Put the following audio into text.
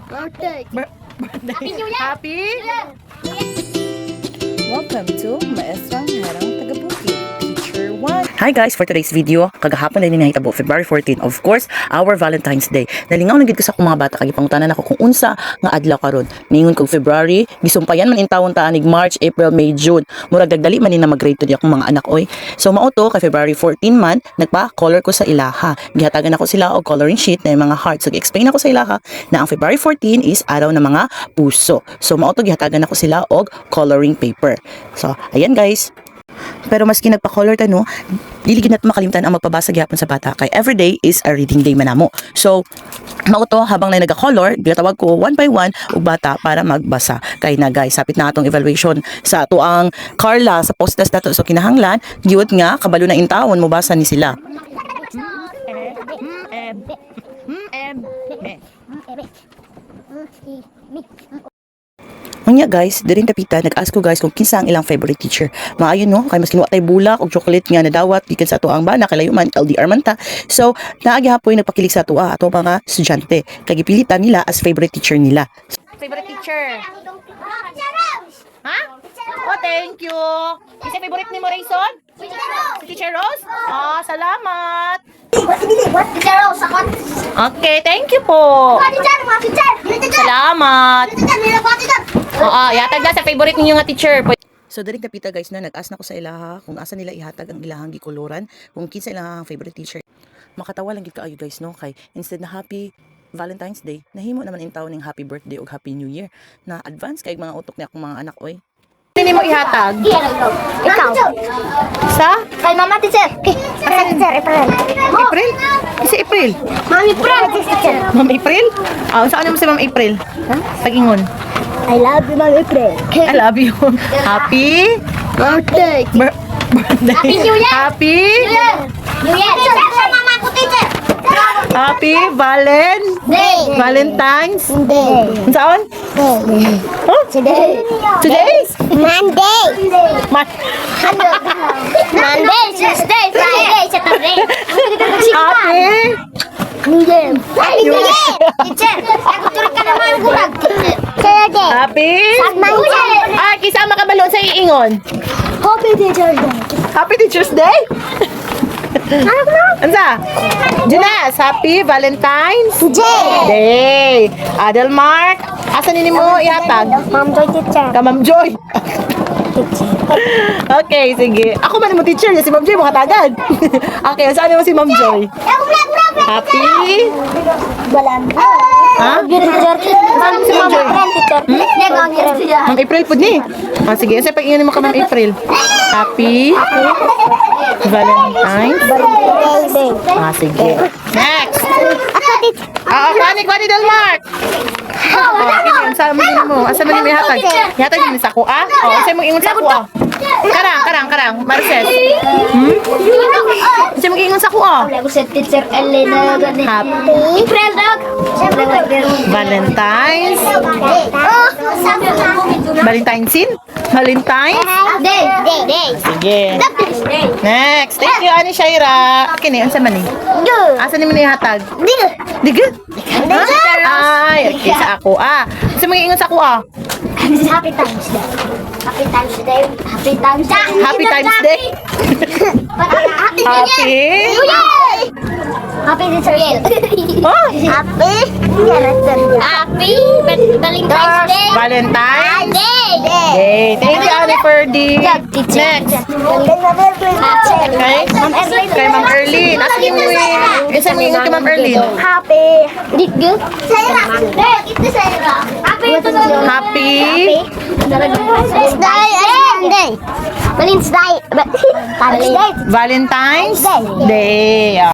Birthday. Birthday. Happy New Year. Happy? Welcome to Maestrang Harang Tagabukid, Teacher 1. Hi guys, for today's video, kagahapon na din nahitabo, February 14, of course, our Valentine's Day. Nalingaw na gid ko sa akong mga bata, kagi pangutanan ako kung unsa nga adlaw karon. Ningon kog February, gisumpayan man in taon taanig March, April, May, June. Murag dagdali man ni na mag-grade to di akong mga anak oy. So mao to kay February 14 man, nagpa-color ko sa ilaha. Gihatagan ako sila og coloring sheet na mga hearts. So gi-explain ako sa ilaha na ang February 14 is araw ng mga puso. So mao to gihatagan ako sila og coloring paper. So, ayan guys. Pero maski nagpa-color tano, dili gid nato makalimutan ang magpabasa gyapon sa bata kay every day is a reading day manamo. So, mao to habang na naga-color, ginatawag ko one by one og bata para magbasa. Kay na guys, sapit na atong evaluation sa ato ang Carla sa postas nato. So kinahanglan gyud nga kabalo na intawon mo basa ni sila. Unya guys, dirin tapita nag-ask ko guys kung kinsa ang ilang favorite teacher. Maayon no, kay mas kinuha tay bulak og chocolate nga nadawat gikan sa ato ang bana kay layo man LDR man ta. So, naagi hapoy nagpakilig sa ato mga estudyante. Kay gipilitan nila as favorite teacher nila. Favorite teacher? Ha? Oh, thank you. Isa favorite ni mo, Rayson? Si Teacher Rose? Ah, salamat. Teacher Rose, ako. Okay, thank you po. Salamat. Oo, yatag na sa favorite ninyo nga teacher. So diring kapita guys na nag-ask na ko sa ilaha kung asa nila ihatag ang ilahang gikoloran, kung kinsa ilang favorite teacher. Makatawa lang gid kaayo guys no kay instead na happy Valentine's Day, nahimo naman in taon ning happy birthday ug happy new year na advance kay mga utok ni akong mga anak oy. Sino mo ihatag? Ikaw. Sa? Kay Mama Teacher. Asa Teacher, April. April? Isa April? Mami April. Teacher. Ma'am April? Ah, saan mo si Ma'am April? Pag-ingon. I love you, Mami April. I love you. Happy Birthday. birthday. Happy New Year. Happy New Year. Teacher, Mama ko, Teacher. Happy Valentine's Day. Saan? Huh? Today. Today? Monday. Monday, Tuesday, Friday, Saturday. Happy New Year. Happy New Year. Teacher, nagtutuloy ka naman gulag. Saturday. Happy Monday. Ah, kisama ka balon sa iingon. Happy Teacher Day. Happy Teacher's Day? Ansa? Jonas, Happy Valentine's Day. Adelmark, asa nini mo ihatag? Ma'am Joy Teacher. Ka Ma'am Joy. Okay, sige. Ako man mo teacher niya, si Ma'am Joy mo katagan. Okay, saan mo si Ma'am Joy? Happy? Balan. Ha? Teacher. Ma'am si Ma'am April Teacher. Ma'am April po ni. Ah, sige, sa pag-ingin mo ka Ma'am April. Happy Valentine's Day. Ah, sige. Next. Ah, kwani Delmark. Oh, saan mo din mo? Asa mo din may hatag? Ihatag din sa kuha? Oh, asa mo ingon sa kuha? Karang, Marcel. Asa mo ingon sa kuha? Ako si Teacher Elena. Happy April dog. Valentine's Day. Sige. Next. Thank you, Ani Shaira. Kini, unsa man ni? Asa ni mo ihatag? Diga? Ay, okay, sa ako. Asa mo ingon sa kuha? Happy Times Day. Happy Times Day. Happy Times Day. Happy Times Day. Happy Happy? New Year. Happy Teacher Yale. Oh, Happy Valentine's Day. Valentine's Day. Day. Thank you, Ani Ferdy. Next. Okay. Kay Ma'am Erlyn. Asa ni mo isa mo ingon kay Ma'am Erlyn? Happy. Digo. Sayra. Ito sayra. Happy. Happy Valentine's Day. Valentine's Day. Valentine's Day.